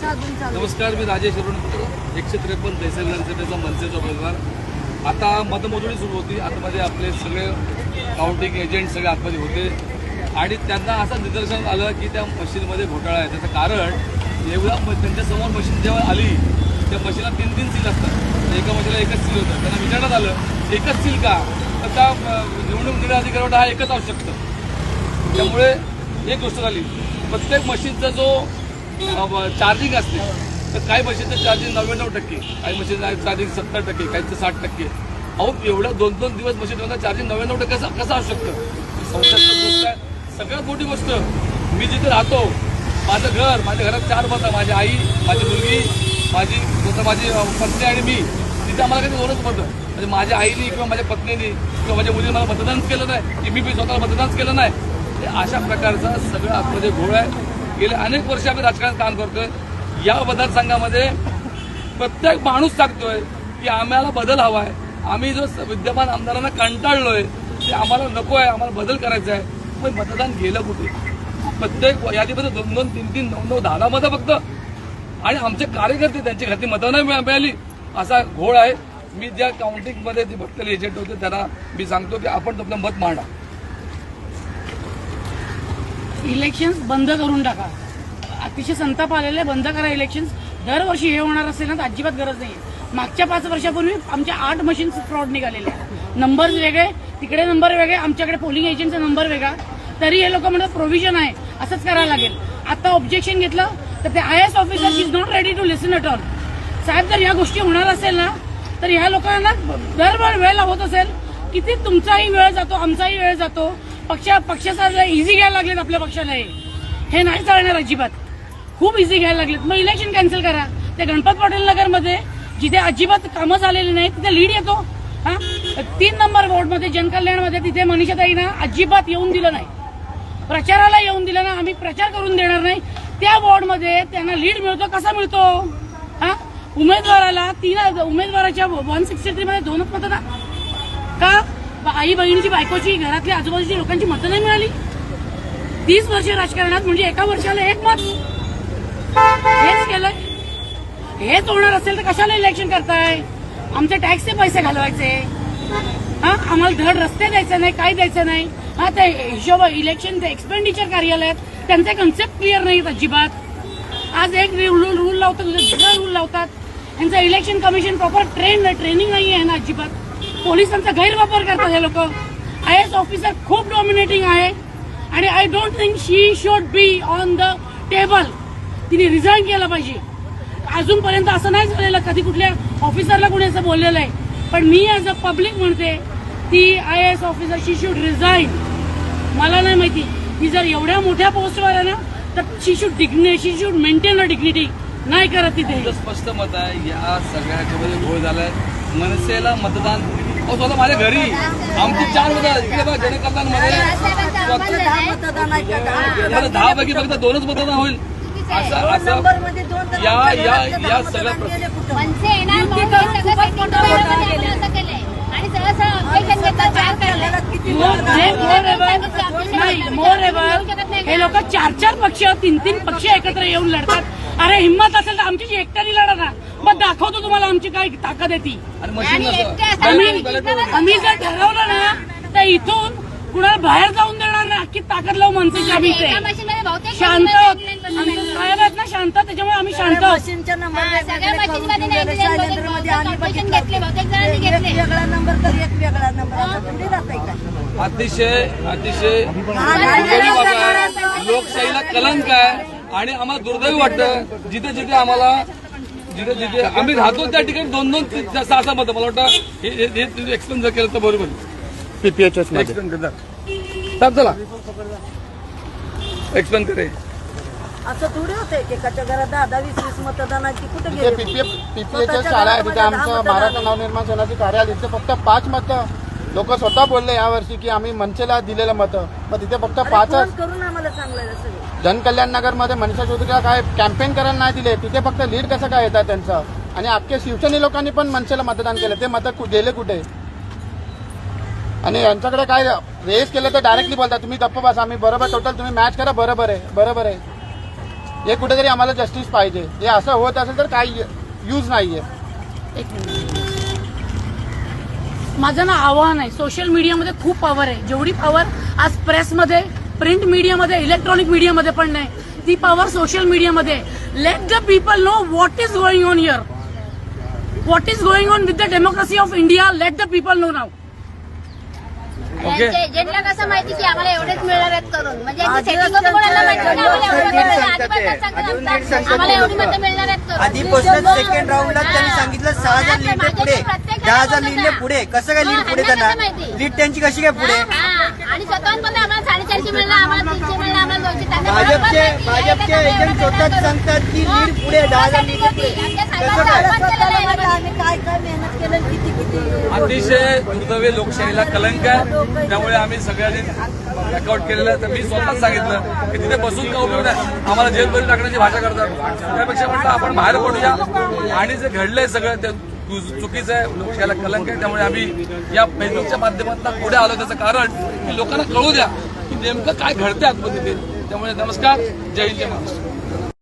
नमस्कार, मी राजेश अरुण 153 तहसील विधानसभेचा मनसेचा उमेदवार. आता मतमोजणी सुरू होती. आतमध्ये आपले सगळे काउंटिंग एजंट सगळे आतमध्ये होते आणि त्यांना असं निदर्शन आलं की त्या मशीनमध्ये घोटाळा आहे. त्याचं कारण एवढा त्यांच्यासमोर मशीन जेव्हा आली त्या मशीनला 3 सील असतात. एका मशीनला एकच सील होतं. त्यांना विचारण्यात आलं एकच सील का, तर त्या निवडणूक निर्णय अधिकाऱ्यावर हा एकच असू शकतं. त्यामुळे एक गोष्ट झाली, प्रत्येक मशीनचा जो चार्जिंग असते तर काही मशीनचं चार्जिंग 99%, काही मशीनचं चार्जिंग 70%, काहीचं 60%. अहो एवढं 2-2 दिवस मशीनला चार्जिंग 99% कसं असू शकतं? संशयास्पद गोष्ट आहे. सगळ्यात मोठी गोष्ट, मी जिथे राहतो माझं घर, माझ्या घरात 4 मतं, माझी आई, माझी मुलगी, माझी पत्नी आणि मी. तिथे आम्हाला काही 2च मतं. म्हणजे माझ्या आईनी किंवा माझ्या पत्नीने किंवा माझ्या मुलीने मला मतदानच केलं नाही की मी स्वतःला मतदानच केलं नाही. हे अशा प्रकारचा सगळं आतमध्ये घोळ आहे. गेले अनेक वर्ष आम्ही राजकारणात काम करतोय. या मतदारसंघामध्ये प्रत्येक माणूस सांगतोय की आम्हाला बदल हवा आहे. आम्ही जो विद्यमान आमदारांना कंटाळलोय ते आम्हाला नको आहे, आम्हाला बदल करायचा आहे. पण मतदान गेलं कुठे? प्रत्येक यादीमध्ये 2-2, 3-3, 9-9, 10 मतं फक्त. आणि आमचे कार्यकर्ते त्यांची घरची मतं नाही मिळाली, असा घोळ आहे. मी ज्या काउंटिंगमध्ये ते बघलेले एजंट होते त्यांना मी सांगतो की आपण आपलं मत मांडा. इलेक्शन्स बंद करून टाका. अतिशय संताप आलेले, बंद करा इलेक्शन्स. दरवर्षी हे होणार असेल ना तर अजिबात गरज नाही. मागच्या 5 वर्षापूर्वी आमच्या 8 मशीन्स फ्रॉड निघालेले. नंबर्स वेगळे, तिकडे नंबर वेगळे, आमच्याकडे पोलिंग एजंटचा नंबर वेगळा. तरी हे लोक म्हणतात प्रोव्हिजन आहे, असंच करायला लागेल. आता ऑब्जेक्शन घेतलं तर ते IAS officer is not ready to listen at all. साहेब, जर या गोष्टी होणार असेल ना तर ह्या लोकांना दरवेळ वेळ लावत असेल. किती तुमचाही वेळ जातो, आमचाही वेळ जातो. पक्षाचा इझी घ्यायला लागलेत आपल्या पक्षाला. हे नाही चालणार अजिबात. खूप इझी घ्यायला लागलेत. मग इलेक्शन कॅन्सल करा. त्या गणपत पाटील नगरमध्ये जिथे अजिबात कामं झालेली नाही तिथे लीड येतो. 3 नंबर वॉर्डमध्ये जनकल्याणमध्ये तिथे मनीषाताईंना अजिबात येऊन दिलं नाही, प्रचाराला येऊन दिलं ना. आम्ही प्रचार करून देणार नाही. त्या वॉर्डमध्ये त्यांना लीड मिळतो. कसा मिळतो? उमेदवाराला 3 उमेदवाराच्या 163 मध्ये 2च मतदान का? आई बहिणीची, बायकोची, घरातल्या आजूबाजूच्या लोकांची मतं नाही मिळाली. 30 वर्ष राजकारणात म्हणजे एका वर्षाला 1 मत. हेच केलंय. हेच होणार असेल तर कशाला इलेक्शन करताय? आमचे टॅक्सचे पैसे घालवायचे. आम्हाला धड रस्ते द्यायचे नाही, काही द्यायचं नाही. ते हिशोब इलेक्शनचे एक्सपेंडिचर कार्यालयात त्यांचे कन्सेप्ट क्लिअर नाहीत अजिबात. आज एक रूल लावतात, दुसरा रूल लावतात. यांचं इलेक्शन कमिशन प्रॉपर ट्रेनिंग नाही आहे ना अजिबात. पोलिसांचा गैरवापर करतात हे लोक. IAS ऑफिसर खूप डॉमिनेटिंग आहे आणि I don't think she should be on the table. तिने रिझाईन केलं पाहिजे. अजूनपर्यंत असं नाही झालेलं कधी कुठल्या ऑफिसरला कोणी असं बोललेलं आहे. पण मी ॲज अ पब्लिक म्हणते ती IAS officer she should resign. मला नाही माहिती ती जर एवढ्या मोठ्या पोस्टवर आहे ना तर शी शुड मेंटेन अ डिग्निटी. नाही करत तिथे. स्पष्ट मत आहे. या सगळ्याच्यामध्ये घोळ झालाय. मनसेला मतदान स्वतः माझ्या घरी आमची 4 मतं इकडे बघा जनकल्याणमध्ये 10 पैकी फक्त 2च मतदान होईल. असं या सगळ्या हे लोक 4-4 पक्ष, 3-3 पक्ष एकत्र येऊन लढतात. अरे हिंमत असेल तर आमची एकट्याने लढा ना. मग दाखवतो तुम्हाला आमची काय ताकद आहे ती. आम्ही जर ठरवलं ना तर इथून कुणाला बाहेर जाऊन देणार नाही. अख्खी ताकद लावू मनसेची. आम्ही शांत साहेब आहेत ना, शांत. त्याच्यामुळे आम्ही शांत. अतिशय लोकशाहीला कलंक आहे आणि आम्हाला दुर्दैवी वाटतं जिथे आम्हाला जिथे आम्ही राहतो त्या ठिकाणी 2-2, 6-6 मतं. मला वाटतं हे एक्सप्लेन जर केलं तर बरोबर. PPHS चला एक्सप्लेन करे. असं थोडी होते एकाच्या घरात 10-20 मतदानाची कुठे गेले? PPHS शाळा आहे तिथे आमचं महाराष्ट्र नवनिर्माण सेनाचे कार्यालय. तिथे फक्त 5 मतं. लोक स्वतः बोलले यावर्षी की आम्ही मनसेला दिलेलं मतं. मग तिथे फक्त 5च करून आम्हाला सांगलं. जनकल्याण नगरमध्ये मनीषा चौधरीला काय कॅम्पेन करायला नाही दिले. तिथे फक्त लीड कसं काय येतात त्यांचं. आणि अख्खे शिवसेने लोकांनी पण मनसेला मतदान केलं. ते मतं गेले कुठे? आणि यांच्याकडे काय रेस केलं तर डायरेक्टली बोलतात तुम्ही गप्प बसा, आम्ही बरोबर टोटल तुम्ही मॅच करा, बरोबर आहे. हे कुठेतरी आम्हाला जस्टिस पाहिजे. हे असं होत असेल तर काही यूज नाहीये. एक मिनिट. माझं ना आव्हान आहे, सोशल मीडियामध्ये खूप पॉवर आहे. जेवढी पॉवर आज प्रेसमध्ये, प्रिंट मीडियामध्ये, इलेक्ट्रॉनिक मीडियामध्ये पण नाही, ती पॉवर सोशल मीडियामध्ये. Let the people know what is going on here, what is going on with the democracy of India. Let the people know now. Okay. एजंटला कसं माहिती की आम्हाला एवढेच मिळणार आहेत करून, म्हणजे सेटिंग होतं कोणाला माहिती की आम्हाला एवढे मतं मिळणार. आधीपासून सांगतात आम्हाला एवढी मतं मिळणार आहेत करून. आधीपासून सेकंड राऊंडला त्यांनी सांगितलं 6,000 लीडने पुढे, 10,000 लीडने पुढे. कसं काय लीड पुढे त्यांना? लीड त्यांची कशी काय पुढे? आणि स्वतःहून पण आम्हाला 450 मिळणार, आम्हाला 300 मिळणार, आम्हाला 200. त्यांना भाजपचे एजंट स्वतःच सांगतात की लीड पुढे, 10,000 लीड पुढे. कसं काय? आम्ही काय काय मेहनत केलं, किती अतिशय दुर्दैवी लोकशाहीला कलंक आहे. त्यामुळे आम्ही सगळ्यांनी अकाउंट केलेलं. तर मी स्वतःच सांगितलं की तिथे बसून का उपयोग नाही, आम्हाला जेलमध्ये टाकण्याची भाषा करतात. त्यापेक्षा म्हटलं आपण बाहेर पडूया. आणि जे घडलंय सगळं ते चुकीचं आहे, लोकशाहीला कलंक आहे. त्यामुळे आम्ही या फेसबुकच्या माध्यमातून पुढे आलो. त्याचं कारण की लोकांना कळू द्या की नेमकं काय घडतंय आतमध्ये ते. त्यामुळे नमस्कार, जय हिंद, जय महाराष्ट्र.